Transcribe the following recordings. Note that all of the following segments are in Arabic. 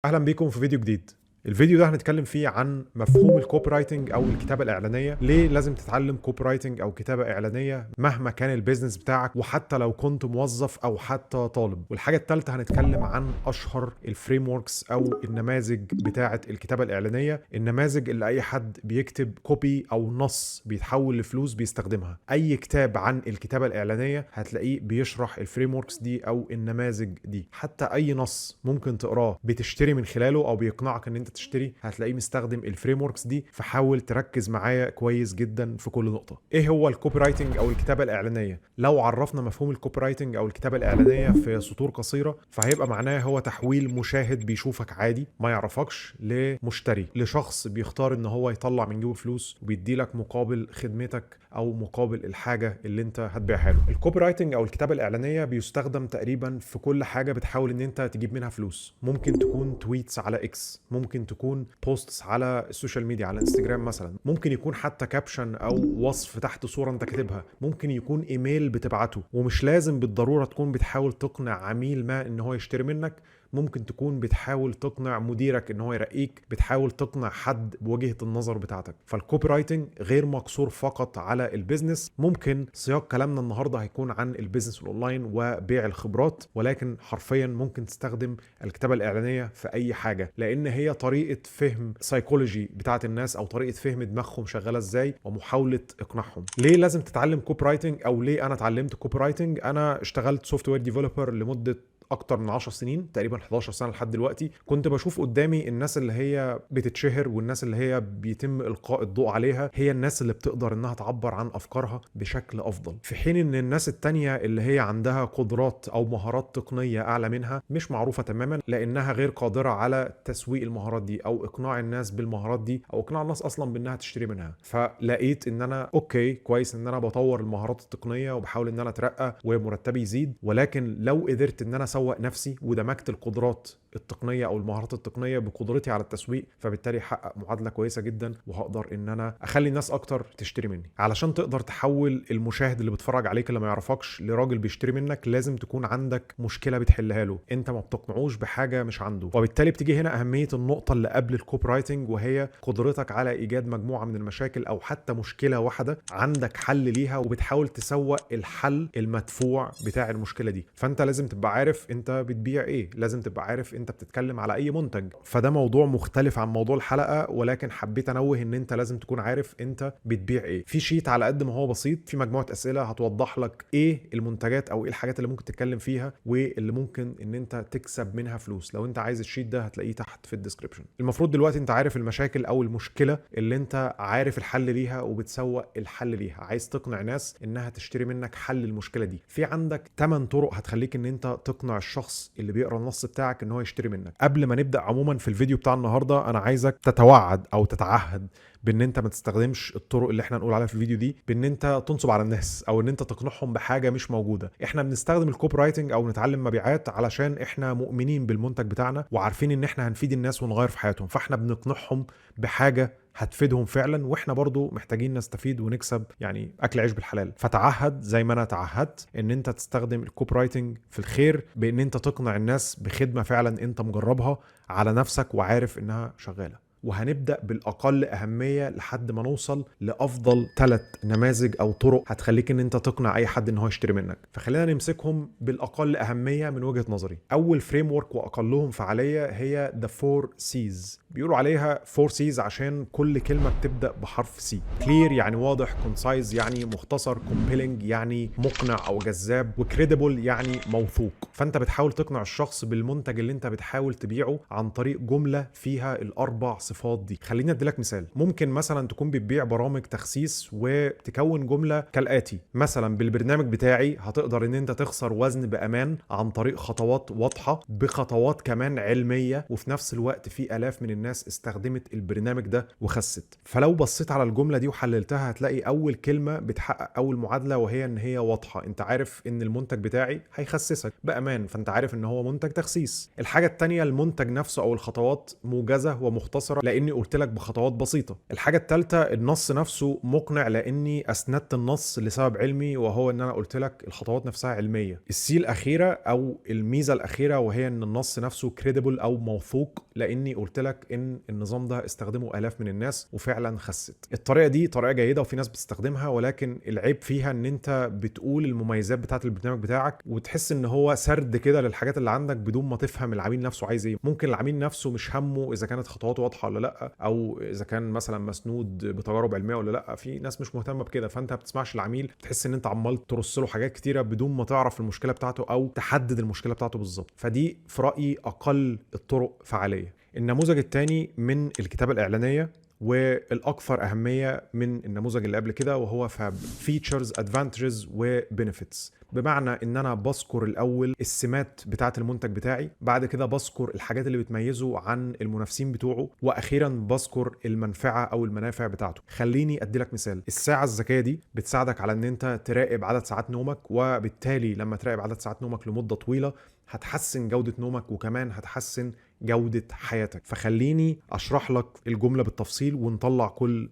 اهلا بيكم في فيديو جديد. الفيديو ده هنتكلم فيه عن مفهوم الكوبي رايتنج او الكتابه الاعلانيه. ليه لازم تتعلم كوبي رايتنج او كتابه اعلانيه مهما كان البيزنس بتاعك، وحتى لو كنت موظف او حتى طالب. والحاجه الثالثه هنتكلم عن اشهر الفريم وركس او النماذج بتاعه الكتابه الاعلانيه، النماذج اللي اي حد بيكتب كوبي او نص بيتحول لفلوس بيستخدمها. اي كتاب عن الكتابه الاعلانيه هتلاقيه بيشرح الفريم وركس دي او النماذج دي. حتى اي نص ممكن تقراه بتشتري من خلاله او بيقنعك ان انت تشتري، هتلاقيه مستخدم الفريم وركس دي. فحاول تركز معايا كويس جدا في كل نقطه. ايه هو الكوبي رايتنج او الكتابه الاعلانيه؟ لو عرفنا مفهوم الكوبي رايتنج او الكتابه الاعلانيه في سطور قصيره، فهيبقى معناه هو تحويل مشاهد بيشوفك عادي ما يعرفكش لمشتري، لشخص بيختار ان هو يطلع من جيبه فلوس وبيدي لك مقابل خدمتك او مقابل الحاجه اللي انت هتبيعها له. الكوبي رايتنج او الكتابه الاعلانيه بيستخدم تقريبا في كل حاجه بتحاول ان انت تجيب منها فلوس. ممكن تكون تويتس على اكس، ممكن تكون بوستس على السوشيال ميديا على انستجرام مثلا، ممكن يكون حتى كابشن او وصف تحت صوره انت كاتبها، ممكن يكون ايميل بتبعته. ومش لازم بالضروره تكون بتحاول تقنع عميل ما ان هو يشتري منك، ممكن تكون بتحاول تقنع مديرك ان هو يرقيك، بتحاول تقنع حد بوجهة النظر بتاعتك. فالكوبي رايتنج غير مقصور فقط على البيزنس. ممكن سياق كلامنا النهارده هيكون عن البيزنس الاونلاين وبيع الخبرات، ولكن حرفيا ممكن تستخدم الكتابة الإعلانية في اي حاجة، لان هي طريقة فهم سايكولوجي بتاعت الناس او طريقة فهم دماغهم شغالة ازاي ومحاولة اقناعهم. ليه لازم تتعلم كوبي رايتنج او ليه انا اتعلمت كوبي رايتنج؟ انا اشتغلت سوفت وير ديفلوبر لمدة اكتر من 10 سنين، تقريبا 11 سنه لحد دلوقتي. كنت بشوف قدامي الناس اللي هي بتتشهر والناس اللي هي بيتم القاء الضوء عليها هي الناس اللي بتقدر انها تعبر عن افكارها بشكل افضل، في حين ان الناس التانية اللي هي عندها قدرات او مهارات تقنيه اعلى منها مش معروفه تماما، لانها غير قادره على تسويق المهارات دي او اقناع الناس بالمهارات دي او اقناع الناس اصلا بانها تشتري منها. فلقيت ان انا اوكي كويس ان انا بطور المهارات التقنيه وبحاول ان انا اترقى ومرتبي يزيد، ولكن لو قدرت ان انا اسوق نفسي ودمجت القدرات التقنيه او المهارات التقنيه بقدرتي على التسويق، فبالتالي احقق معادله كويسه جدا وهقدر ان انا اخلي الناس اكتر تشتري مني. علشان تقدر تحول المشاهد اللي بيتفرج عليك اللي ما يعرفكش لراجل بيشتري منك، لازم تكون عندك مشكله بتحلها له، انت ما بتقنعوش بحاجه مش عنده. وبالتالي بتيجي هنا اهميه النقطه اللي قبل الكوبي رايتنج، وهي قدرتك على ايجاد مجموعه من المشاكل او حتى مشكله واحده عندك حل ليها، وبتحاول تسوق الحل المدفوع بتاع المشكله دي. فانت لازم تبقى عارف انت بتبيع ايه، لازم تبقى عارف انت بتتكلم على اي منتج. فده موضوع مختلف عن موضوع الحلقه، ولكن حبيت انوه ان انت لازم تكون عارف انت بتبيع ايه. في شيت على قد ما هو بسيط، في مجموعه اسئله هتوضح لك ايه المنتجات او ايه الحاجات اللي ممكن تتكلم فيها واللي ممكن ان انت تكسب منها فلوس. لو انت عايز الشيت ده هتلاقيه تحت في الديسكربشن. المفروض دلوقتي انت عارف المشاكل او المشكله اللي انت عارف الحل ليها وبتسوق الحل ليها، عايز تقنع ناس انها تشتري منك حل المشكله دي. في عندك 8 طرق هتخليك ان انت تقنع الشخص اللي بيقرا النص بتاعك ان هو يشتري منك. قبل ما نبدا عموما في الفيديو بتاع النهارده، انا عايزك تتوعد او تتعهد بان انت ما تستخدمش الطرق اللي احنا هنقول عليها في الفيديو دي بان انت تنصب على الناس او ان انت تقنعهم بحاجه مش موجوده. احنا بنستخدم الكوبي رايتنج او نتعلم مبيعات علشان احنا مؤمنين بالمنتج بتاعنا وعارفين ان احنا هنفيد الناس ونغير في حياتهم، فاحنا بنقنعهم بحاجه هتفيدهم فعلا، واحنا برضو محتاجين نستفيد ونكسب يعني اكل عيش بالحلال. فتعهد زي ما انا تعهدت ان انت تستخدم الكوبي رايتنج في الخير، بان انت تقنع الناس بخدمه فعلا انت مجربها على نفسك وعارف انها شغاله. وهنبدأ بالأقل أهمية لحد ما نوصل لأفضل 3 نماذج أو طرق هتخليك إن أنت تقنع أي حد إن هو يشتري منك. فخلينا نمسكهم بالأقل أهمية من وجهة نظري. أول فريم ورك وأقلهم فعالية هي The 4 C's. بيقولوا عليها 4 C's عشان كل كلمة بتبدأ بحرف C. Clear يعني واضح، Concise يعني مختصر، Compelling يعني مقنع أو جذاب، وCredible يعني موثوق. فأنت بتحاول تقنع الشخص بالمنتج اللي أنت بتحاول تبيعه عن طريق جملة فيها الأربع صفات دي. خليني اديلك مثال. ممكن مثلا تكون بتبيع برامج تخسيس وتكون جمله كالاتي مثلا: بالبرنامج بتاعي هتقدر ان انت تخسر وزن بامان عن طريق خطوات واضحه، بخطوات كمان علميه، وفي نفس الوقت في الاف من الناس استخدمت البرنامج ده وخست. فلو بصيت على الجملة دي وحللتها هتلاقي اول كلمة بتحقق اول معادلة، وهي ان هي واضحة. انت عارف ان المنتج بتاعي هيخسسك بامان، فانت عارف ان هو منتج تخسيس. الحاجة التانية المنتج نفسه او الخطوات موجزة ومختصرة لاني قلت لك بخطوات بسيطة. الحاجة التالتة النص نفسه مقنع لاني اسندت النص لسبب علمي، وهو ان انا قلت لك الخطوات نفسها علمية. السي الاخيرة او الميزة الاخيرة وهي ان النص نفسه كريديبل او موثوق، لاني قلت لك ان النظام ده استخدمه الاف من الناس وفعلا خست. الطريقة دي طريقة جيدة وفي ناس بتستخدمها، ولكن العيب فيها ان انت بتقول المميزات بتاعة البرنامج بتاعك وتحس ان هو سرد كده للحاجات اللي عندك بدون ما تفهم العميل نفسه عايز ايه. ممكن العميل نفسه مش همه اذا كانت خطواته واضحة ولا لا، او اذا كان مثلا مسنود بتجارب علمية ولا لا. في ناس مش مهتمة بكده، فانت ما بتسمعش العميل، تحس ان انت عمال ترص له حاجات كتيرة بدون ما تعرف المشكلة بتاعته او تحدد المشكلة بتاعته بالظبط. فدي في رأيي اقل الطرق فعالية. النموذج الثاني من الكتابة الإعلانية والاكثر اهميه من النموذج اللي قبل كده، وهو فاب فيتشرز ادفانتجز وبنفيتس. بمعنى ان انا بذكر الاول السمات بتاعه المنتج بتاعي، بعد كده بذكر الحاجات اللي بتميزه عن المنافسين بتوعه، واخيرا بذكر المنفعه او المنافع بتاعته. خليني ادي لك مثال. الساعه الذكيه دي بتساعدك على ان انت تراقب عدد ساعات نومك، وبالتالي لما تراقب عدد ساعات نومك لمده طويله هتحسن جوده نومك وكمان هتحسن جودة حياتك. فخليني أشرح لك الجملة بالتفصيل ونطلع كل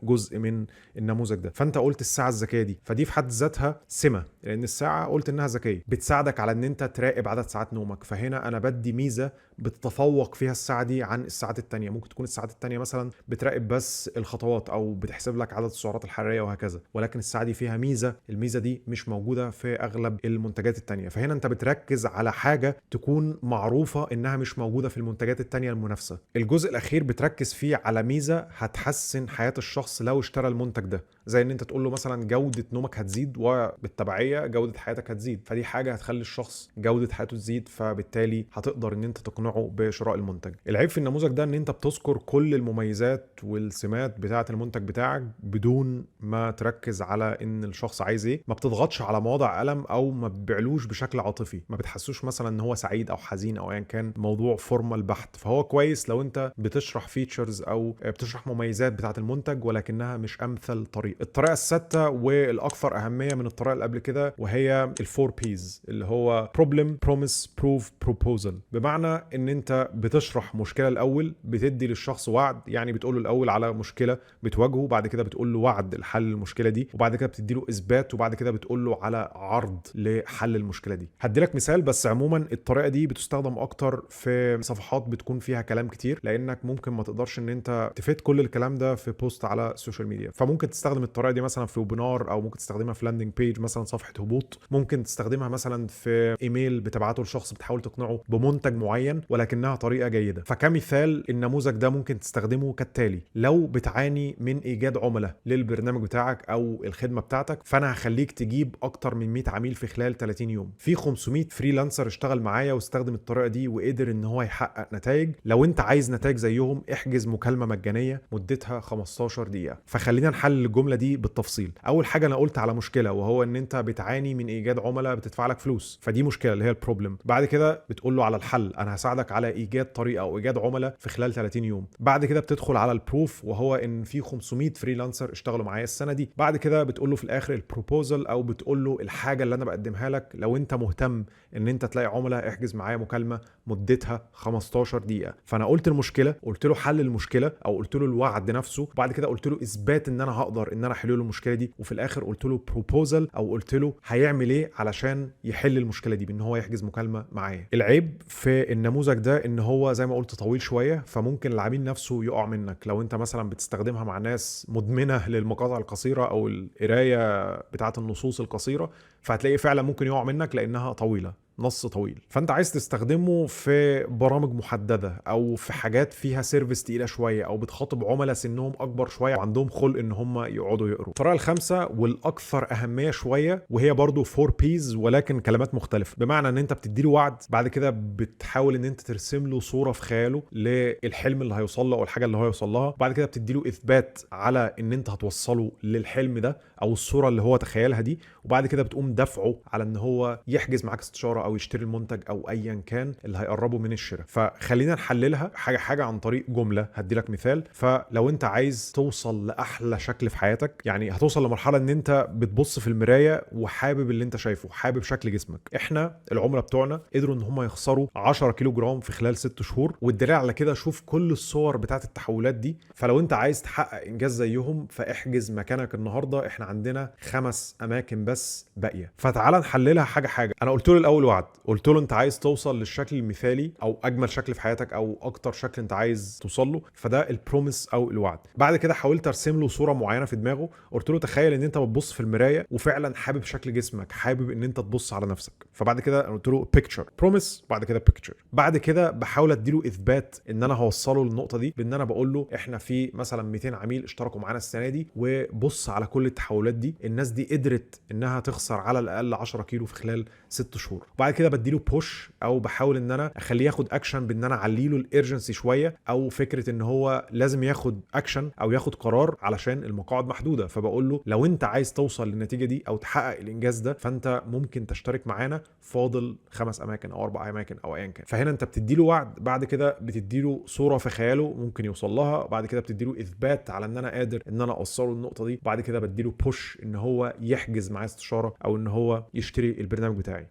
جزء من النموذج ده. فأنت قلت الساعة الذكية دي، فدي في حد ذاتها سمة، لأن الساعة قلت إنها ذكية بتساعدك على إن أنت تراقب عدد ساعات نومك. فهنا أنا بدي ميزة بتتفوق فيها الساعة دي عن الساعات التانية. ممكن تكون الساعات التانية مثلا بتراقب بس الخطوات أو بتحسب لك عدد السعرات الحرارية وهكذا، ولكن الساعة دي فيها ميزة، الميزة دي مش موجودة في أغلب المنتجات التانية. فهنا أنت بتركز على حاجة تكون معروفة إنها مش موجودة في المنتجات التانية المنافسة. الجزء الأخير بتركز فيه على ميزة هتحسن حياة الشخص لو اشترى المنتج ده، زي إن أنت تقول له مثلا جودة نومك هتزيد وبالتبعية جودة حياتك هتزيد. فدي حاجة هتخلي الشخص جودة حياته تزيد، فبالتالي هتقدر إن أنت تقنعه بشراء المنتج. العيب في النموذج ده إن أنت بتذكر كل المميزات والسمات بتاعة المنتج بتاعك بدون ما تركز على إن الشخص عايز إيه. ما بتضغطش على مواضع ألم أو ما بتبيعلوش بشكل عاطفي، ما بتحسوش مثلا إن هو سعيد أو حزين أو أيا كان موضوع فورمال بحت. فهو كويس لو انت بتشرح فيتشرز او بتشرح مميزات بتاعه المنتج، ولكنها مش امثل طريقه. الطريقه السادسه والاكثر اهميه من الطريقه اللي قبل كده وهي الفور بيز، اللي هو بروبلم بروميس بروف بروبوزل. بمعنى ان انت بتشرح مشكله الاول، بتدي للشخص وعد، يعني بتقول له الاول على مشكله بتواجهه، بعد كده بتقول له وعد لحل المشكله دي، وبعد كده بتدي له اثبات، وبعد كده بتقول له على عرض لحل المشكله دي. هدي لك مثال بس. عموما الطريقه دي بتستخدم اكتر في صفحات بتكون فيها كلام كتير، لانك ممكن ما تقدرش ان انت تفيد كل الكلام ده في بوست على السوشيال ميديا. فممكن تستخدم الطريقه دي مثلا في ويبينار، او ممكن تستخدمها في لاندنج بيج مثلا صفحه هبوط، ممكن تستخدمها مثلا في ايميل بتبعته لشخص بتحاول تقنعه بمنتج معين، ولكنها طريقه جيده. فكمثال النموذج ده ممكن تستخدمه كالتالي: لو بتعاني من ايجاد عملاء للبرنامج بتاعك او الخدمه بتاعتك، فانا هخليك تجيب اكتر من 100 عميل في خلال 30 يوم. في 500 فريلانسر اشتغل معايا واستخدم الطريقه دي وقدر ان هو يحقق نتائج. لو انت عايز نتائج زيهم احجز مكالمه مجانيه مدتها 15 دقيقه. فخلينا نحلل الجمله دي بالتفصيل. اول حاجه انا قلت على مشكله، وهو ان انت بتعاني من ايجاد عملاء بتدفع لك فلوس، فدي مشكله اللي هي البروبلم. بعد كده بتقول له على الحل، انا هساعدك على ايجاد طريقه او ايجاد عملاء في خلال 30 يوم. بعد كده بتدخل على البروف، وهو ان في 500 فريلانسر اشتغلوا معايا السنه دي. بعد كده بتقول له في الاخر البروبوزل، او بتقول له الحاجه اللي انا بقدمها لك لو انت مهتم ان انت تلاقي عملاء احجز معايا مكالمه مدتها 15 دقيقه. فانا قلت المشكله، قلت له حل المشكله، او قلت له الوعد نفسه، وبعد كده قلت له اثبات ان انا هقدر ان انا احل له المشكله دي، وفي الاخر قلت له بروبوزل، او قلت له هيعمل ايه علشان يحل المشكله دي بان هو يحجز مكالمه معايا. العيب في النموذج ده ان هو زي ما قلت طويل شويه، فممكن العميل نفسه يقع منك لو انت مثلا بتستخدمها مع ناس مدمنه للمقاطع القصيره او القرايه بتاعه النصوص القصيره، فهتلاقيه فعلا ممكن يقع منك لانها طويله، نص طويل. فانت عايز تستخدمه في برامج محدده او في حاجات فيها سيرفيس تقيله شويه، او بتخاطب عملاء سنهم اكبر شويه وعندهم خلق ان هم يقعدوا يقروا. الطريقه الخامسه والاكثر اهميه شويه وهي برضو 4 بيز ولكن كلمات مختلفه. بمعنى ان انت بتدي له وعد، بعد كده بتحاول ان انت ترسم له صوره في خياله للحلم اللي هيوصل له او الحاجه اللي هو هيوصل لها، وبعد كده بتدي له اثبات على ان انت هتوصله للحلم ده او الصوره اللي هو تخيلها دي، وبعد كده بتقوم دفعه على ان هو يحجز معاك استشاره او يشتري المنتج او ايا كان اللي هيقربه من الشراء. فخلينا نحللها حاجه حاجه عن طريق جمله. هدي لك مثال. فلو انت عايز توصل لاحلى شكل في حياتك، يعني هتوصل لمرحله ان انت بتبص في المرايه وحابب اللي انت شايفه، حابب شكل جسمك. احنا العملاء بتوعنا قدروا ان هم يخسروا 10 كيلو جرام في خلال 6 شهور، والدليل على كده شوف كل الصور بتاعت التحولات دي. فلو انت عايز تحقق انجاز زيهم فاحجز مكانك النهارده. احنا عندنا 5 اماكن بس باقيه. فتعال نحللها حاجه حاجه. انا قلت له الاول وعد، قلت له انت عايز توصل للشكل المثالي او اجمل شكل في حياتك او اكتر شكل انت عايز توصل له، فده البروميس او الوعد. بعد كده حاولت ارسم له صوره معينه في دماغه. قلت له تخيل ان انت بتبص في المرايه وفعلا حابب شكل جسمك، حابب ان انت تبص على نفسك. فبعد كده قلت له بيكتشر بروميس، بعد كده بيكتشر. بعد كده بحاول اديله اثبات ان انا هوصله للنقطه دي بان انا بقول له احنا في مثلا 200 عميل اشتركوا معانا السنه دي، وبص على كل التحولات دي. الناس دي قدرت انها تخسر على الاقل 10 كيلو في خلال 6 شهور. وبعد كده بديله بوش او بحاول ان انا اخليه ياخد اكشن بان انا اعلي له الارجنسي شويه، او فكره ان هو لازم ياخد اكشن او ياخد قرار علشان المقاعد محدوده. فبقول له لو انت عايز توصل للنتيجه دي او تحقق الانجاز ده فانت ممكن تشترك معانا، فاضل 5 اماكن او 4 اماكن او ايا كان. فهنا انت بتديله وعد، بعد كده بتديله صوره في خياله ممكن يوصل لها، بعد كده بتديله اثبات على ان انا قادر ان انا اوصله للنقطه دي، بعد كده بديله بوش ان هو يحجز معايا استشاره او ان هو يشتري البرنامج بتاعي.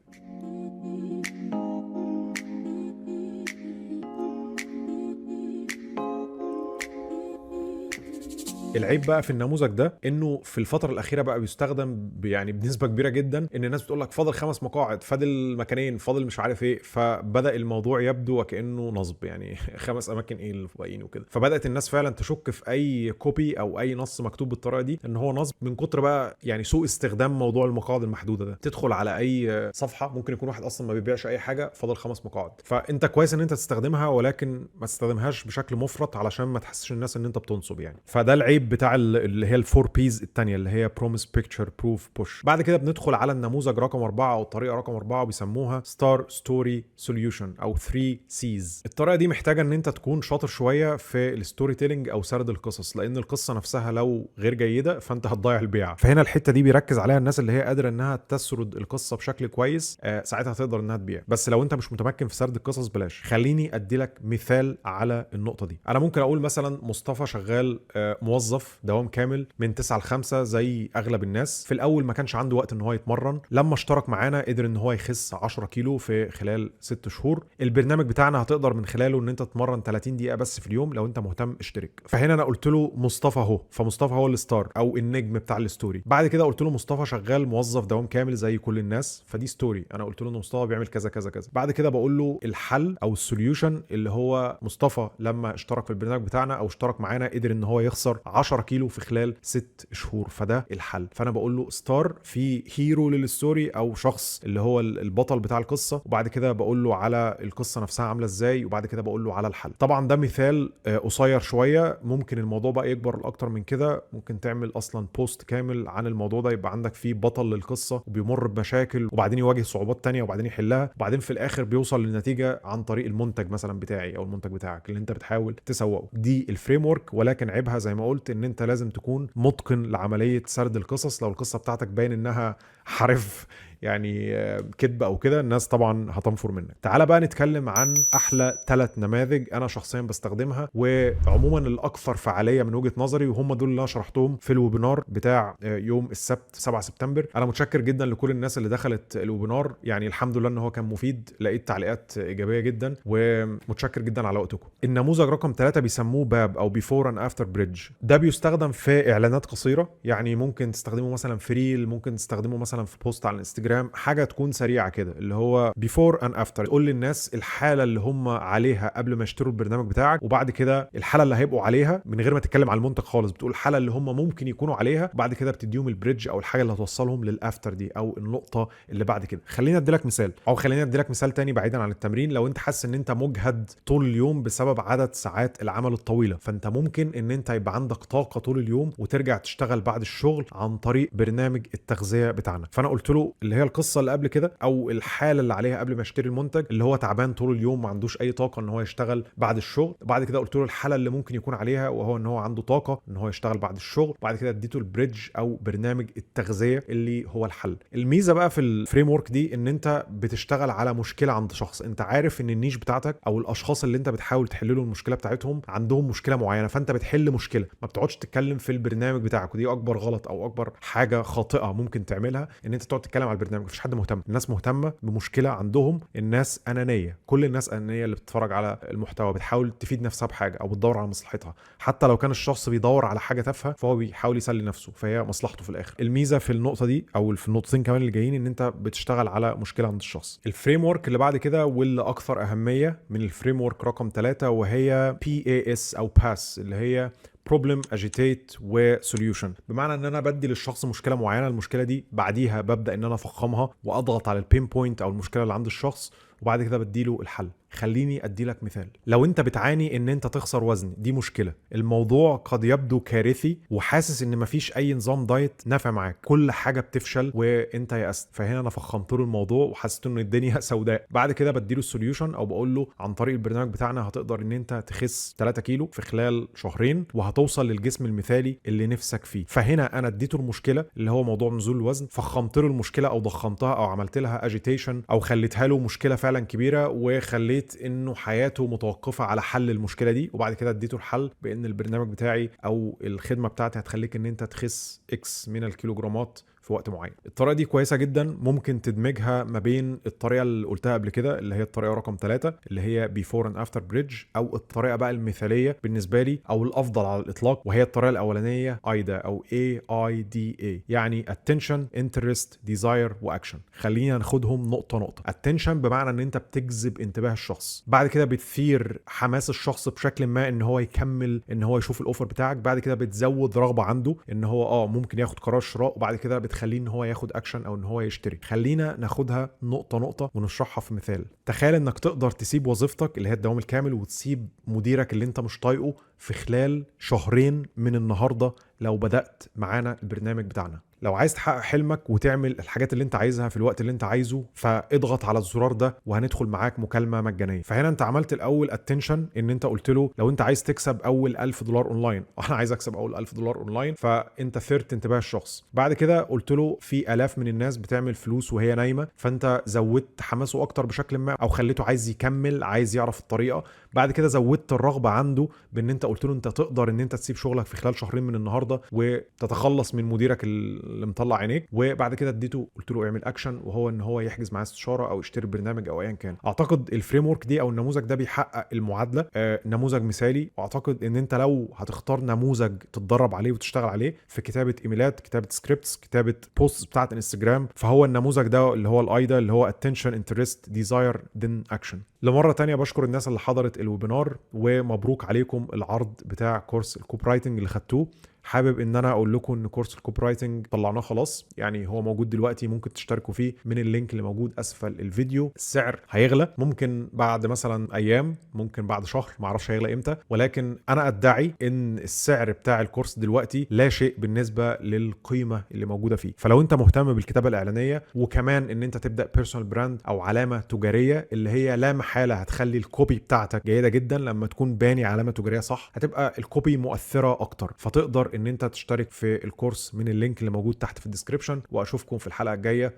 العيب بقى في النموذج ده انه في الفتره الاخيره بقى بيستخدم يعني بنسبه كبيره جدا، ان الناس بتقول لك فاضل 5 مقاعد، فاضل مكانين، فاضل مش عارف ايه. فبدا الموضوع يبدو وكانه نصب، يعني 5 اماكن ايه اللي باقيين وكده. فبدات الناس فعلا تشك في اي كوبي او اي نص مكتوب بالطريقه دي ان هو نصب، من كتر بقى يعني سوء استخدام موضوع المقاعد المحدوده ده. تدخل على اي صفحه ممكن يكون واحد اصلا ما بيبيعش اي حاجه، فاضل 5 مقاعد. فانت كويس ان انت تستخدمها، ولكن ما تستخدمهاش بشكل مفرط علشان ما تحسش الناس ان انت بتنصب يعني. فده العيب بتاع اللي هي الفور بيز الثانيه اللي هي بروميس بيكتشر بروف بوش. بعد كده بندخل على النموذج رقم 4 او الطريقه رقم 4 وبيسموها ستار ستوري سوليوشن او 3 سيز. الطريقه دي محتاجه ان انت تكون شاطر شويه في الستوري تيلينج او سرد القصص، لان القصه نفسها لو غير جيده فانت هتضيع البيع. فهنا الحته دي بيركز عليها الناس اللي هي قادره انها تسرد القصه بشكل كويس، ساعتها تقدر انها تبيع. بس لو انت مش متمكن في سرد القصص بلاش. خليني ادي لك مثال على النقطه دي. انا ممكن اقول مثلا مصطفى شغال موظف دوام كامل من 9 ل 5 زي اغلب الناس. في الاول ما كانش عنده وقت ان هو يتمرن، لما اشترك معانا قدر ان هو يخس 10 كيلو في خلال 6 شهور. البرنامج بتاعنا هتقدر من خلاله ان انت تتمرن 30 دقيقه بس في اليوم، لو انت مهتم اشترك. فهنا انا قلت له مصطفى اهو، فمصطفى هو الستار او النجم بتاع الستوري. بعد كده قلت له مصطفى شغال موظف دوام كامل زي كل الناس، فدي ستوري انا قلت له ان مصطفى بيعمل كذا كذا كذا. بعد كده بقول له الحل او السوليوشن اللي هو مصطفى لما اشترك في البرنامج بتاعنا او اشترك معانا قدر ان هو يخسر 10 كيلو في خلال 6 شهور، فده الحل. فانا بقول له ستار في هيرو للستوري او شخص اللي هو البطل بتاع القصه، وبعد كده بقول له على القصه نفسها عامله ازاي، وبعد كده بقول له على الحل. طبعا ده مثال قصير شويه، ممكن الموضوع بقى يكبر لاكتر من كده. ممكن تعمل اصلا بوست كامل عن الموضوع ده، يبقى عندك فيه بطل للقصه وبيمر بمشاكل وبعدين يواجه صعوبات تانية وبعدين يحلها، وبعدين في الاخر بيوصل للنتيجه عن طريق المنتج مثلا بتاعي او المنتج بتاعك اللي انت بتحاول تسوقه. دي الفريم ورك، ولكن عيبها زي ما قلت ان انت لازم تكون متقن لعمليه سرد القصص. لو القصه بتاعتك باين انها حرف يعني كذب او كده، الناس طبعا هتنفر منك. تعال بقى نتكلم عن احلى 3 نماذج انا شخصيا بستخدمها وعموما الاكثر فعاليه من وجهه نظري، وهم دول اللي انا شرحتهم في الويبينار بتاع يوم السبت 7 سبتمبر. انا متشكر جدا لكل الناس اللي دخلت الويبينار، يعني الحمد لله ان هو كان مفيد، لقيت تعليقات ايجابيه جدا ومتشكر جدا على وقتكم. النموذج رقم 3 بيسموه باب او بيفور اند افتر بريدج. ده بيستخدم في اعلانات قصيره، يعني ممكن تستخدمه مثلا في ريل، ممكن تستخدمه مثلا في بوست على الانستجرام، حاجه تكون سريعه كده اللي هو بيفور اند افتر. تقول للناس الحاله اللي هم عليها قبل ما يشتروا البرنامج بتاعك، وبعد كده الحاله اللي هيبقوا عليها من غير ما تتكلم على المنتج خالص. بتقول الحاله اللي هم ممكن يكونوا عليها، وبعد كده بتديهم البريدج او الحاجه اللي هتوصلهم للافتر دي او النقطه اللي بعد كده. خلينا ادي لك مثال، او خلينا ادي لك مثال تاني بعيدا عن التمرين. لو انت حاسس ان انت مجهد طول اليوم بسبب عدد ساعات العمل الطويله، فانت ممكن ان انت يبقى عندك طاقه طول اليوم وترجع تشتغل بعد الشغل عن طريق برنامج التغذيه بتاعنا. فانا قلت له اللي هي القصه اللي قبل كده او الحاله اللي عليها قبل ما اشتري المنتج، اللي هو تعبان طول اليوم ما عندوش اي طاقه ان هو يشتغل بعد الشغل. بعد كده قلت له الحاله اللي ممكن يكون عليها وهو ان هو عنده طاقه ان هو يشتغل بعد الشغل. بعد كده اديته البريدج او برنامج التغذيه اللي هو الحل. الميزه بقى في الفريم ورك دي ان انت بتشتغل على مشكله عند شخص، انت عارف ان النيش بتاعتك او الاشخاص اللي انت بتحاول تحل له المشكله بتاعتهم عندهم مشكله معينه، فانت بتحل مشكله، ما بتقعدش تتكلم في البرنامج بتاعك. ودي اكبر غلط او اكبر حاجه خاطئه ممكن تعملها، ان انت تقعد تتكلم على البرنامج. مفيش حد مهتم، الناس مهتمه بمشكله عندهم. الناس انانيه، كل الناس انانيه اللي بتتفرج على المحتوى بتحاول تفيد نفسها بحاجه او بتدور على مصلحتها، حتى لو كان الشخص بيدور على حاجه تافهه فهو بيحاول يسلي نفسه، فهي مصلحته في الاخر. الميزه في النقطه دي او في النقطتين كمان اللي جايين ان انت بتشتغل على مشكله عند الشخص. الفريم ورك اللي بعد كده واللي اكثر اهميه من الفريم ورك رقم 3 وهي PAS او PAS، اللي هي problem agitate و solution. بمعنى ان انا بدي للشخص مشكله معينه، المشكله دي بعديها ببدا ان انا افخمها واضغط على البين بوينت او المشكله اللي عند الشخص، وبعد كده بديله الحل. خليني ادي لك مثال. لو انت بتعاني ان انت تخسر وزن، دي مشكله، الموضوع قد يبدو كارثي وحاسس ان مفيش اي نظام دايت نافع معاك، كل حاجه بتفشل وانت يأست. فهنا انا فخمت له الموضوع وحسيت ان الدنيا سوداء. بعد كده بديله السوليوشن او بقول له عن طريق البرنامج بتاعنا هتقدر ان انت تخس 3 كيلو في خلال شهرين وهتوصل للجسم المثالي اللي نفسك فيه. فهنا انا اديته المشكله اللي هو موضوع نزول الوزن، فخمت له المشكله او ضخمتها او عملت لها اجيتيشن او خليتها له مشكله فعلا كبيره، وخليت انه حياته متوقفه على حل المشكله دي. وبعد كده اديته الحل بان البرنامج بتاعي او الخدمه بتاعتي هتخليك ان انت تخس اكس من الكيلوغرامات في وقت معين. الطريقه دي كويسه جدا، ممكن تدمجها ما بين الطريقه اللي قلتها قبل كده اللي هي الطريقه رقم 3 اللي هي بيفور اند افتر بريدج، او الطريقه بقى المثاليه بالنسبه لي او الافضل على الاطلاق وهي الطريقه الاولانيه ايدا او AIDA، يعني attention interest desire واكشن. خلينا ناخدهم نقطه نقطه. attention بمعنى ان انت بتجذب انتباه الشخص، بعد كده بتثير حماس الشخص بشكل ما ان هو يكمل ان هو يشوف الاوفر بتاعك، بعد كده بتزود رغبه عنده ان هو ممكن ياخد قرار شراء، وبعد كده بتخليه ان هو ياخد اكشن او ان هو يشتري. خلينا ناخدها نقطه نقطه ونشرحها في مثال. تخيل انك تقدر تسيب وظيفتك اللي هي الدوام الكامل وتسيب مديرك اللي انت مش طايقه في خلال شهرين من النهارده لو بدأت معانا البرنامج بتاعنا. لو عايز تحقق حلمك وتعمل الحاجات اللي انت عايزها في الوقت اللي انت عايزه، فاضغط على الزرار ده وهندخل معاك مكالمة مجانية. فهنا انت عملت الاول اتنشن ان انت قلت له لو انت عايز تكسب اول $1000 اونلاين، انا عايز اكسب اول $1000 اونلاين، فانت ثرت انتباه الشخص. بعد كده قلت له في الاف من الناس بتعمل فلوس وهي نايمة، فانت زودت حماسه اكتر بشكل ما او خليته عايز يكمل، عايز يعرف الطريقة. بعد كده زودت الرغبة عنده بان انت قلت له انت تقدر ان انت تسيب شغلك في خلال شهرين من النهارده وتتخلص من مديرك اللي مطلع عينيك. وبعد كده اديته قلت له اعمل اكشن، وهو ان هو يحجز معاه استشاره او يشتري برنامج او ايا كان. اعتقد الفريم ورك دي او النموذج ده بيحقق المعادله، نموذج مثالي. واعتقد ان انت لو هتختار نموذج تتدرب عليه وتشتغل عليه في كتابه ايميلات، كتابه سكريبتس، كتابه بوست بتاعه انستجرام، فهو النموذج ده اللي هو الايدا اللي هو attention interest desire then action. لمره تانية بشكر الناس اللي حضرت الويبينار ومبروك عليكم العرض بتاع كورس الكوبي رايتنج اللي خدتوه. حابب ان انا اقول لكم ان كورس الكوبي رايتنج طلعناه خلاص، يعني هو موجود دلوقتي، ممكن تشتركوا فيه من اللينك اللي موجود اسفل الفيديو. السعر هيغلى ممكن بعد مثلا ايام، ممكن بعد شهر، ما اعرفش هيغلى امتى، ولكن انا ادعي ان السعر بتاع الكورس دلوقتي لا شيء بالنسبه للقيمه اللي موجوده فيه. فلو انت مهتم بالكتابه الاعلانيه وكمان ان انت تبدا بيرسونال براند او علامه تجاريه اللي هي لا محاله هتخلي الكوبي بتاعتك جيده جدا، لما تكون باني علامه تجاريه صح هتبقى الكوبي مؤثره اكتر. فتقدر ان انت تشترك في الكورس من اللينك اللي موجود تحت في الديسكريبشن. واشوفكم في الحلقه الجايه.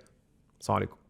السلام عليكم.